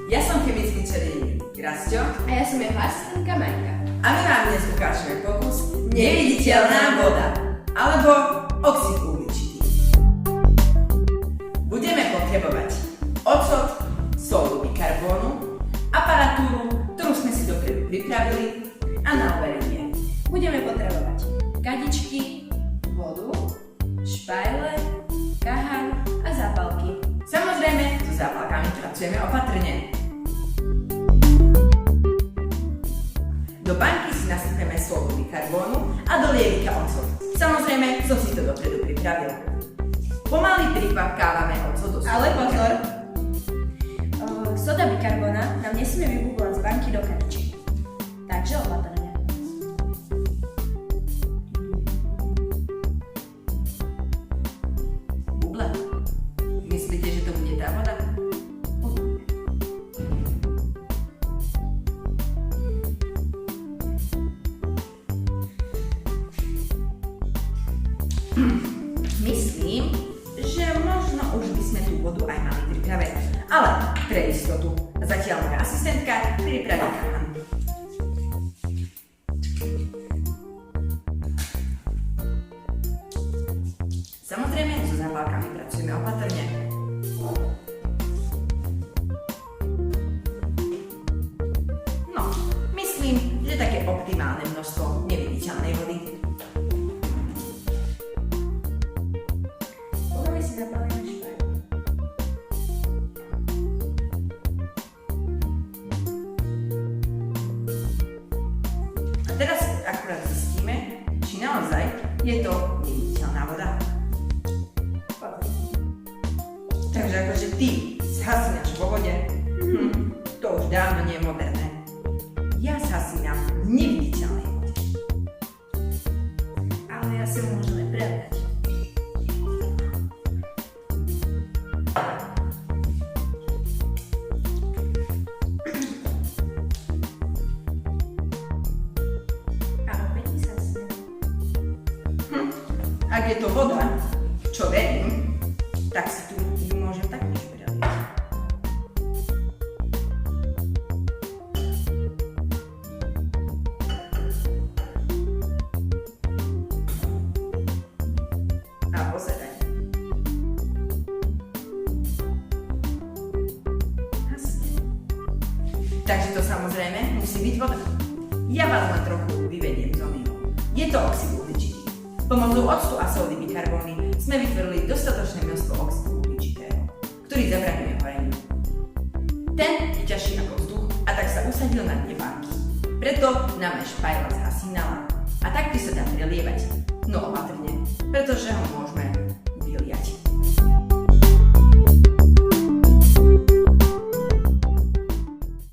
Ja som chemický čarodejník Rastio A ja som jeho asistentka Majka. a my vám dnes ukážeme pokus Neviditeľná voda alebo oxid uhličitý. Budeme potrebovať ocot, sódu bikarbónu, aparatúru, ktorú sme si dopredu pripravili a na overenie. Budeme potrebovať kadičky, vodu, špajle, kahaň a zápalky. Samozrejme, so zápalkami pracujeme opatrne. Do banky si nasypeme sódu bikarbónu a do lievika ocot. Samozrejme, som si to dopredu pripravil. Pomaly prikvapkávame ocot do Ale sódy pozor! bikarbónu. Soda bikarbóna nám nesmie vybublať z banky do kadičky. Takže opatrne. Buble. Myslíte, že to bude tá voda? Myslím, že možno už by sme tú vodu aj mali pripraviť. Ale pre istotu. Zatiaľ moja asistentka pripraví kahan. Samozrejme, so zápalkami pracujeme opatrne. No, myslím, že také optimálne množstvo neviditeľnej vody. Pomaly si zapálime špajle. A teraz akurát zistíme, či naozaj je to neviditeľná voda. Pozor. Takže akože ty zhasínaš vo vode, to už dávno nie je moderné. Ja zhasínam v neviditeľnej vode. Ale ja si môžeme prebrať. A opäť sa snie. Ak je to voda, čo verím, tak si tu ju môžem taktiež preliať. A pozeraj. Jasne. Takže to samozrejme musí byť voda. Ja vás len trochu vyvediem z omylu. Je to oxid uhličitý. Pomocou octu a sódy bikarbóny sme vytvorili dostatočné množstvo oxidu uhličitého, ktorý zabraňuje horeniu. Ten je ťažší ako vzduch a tak sa usadil na dne banky. Preto nám špajla zhasínala a taktiež sa dá prelievať, no opatrne, pretože ho môžeme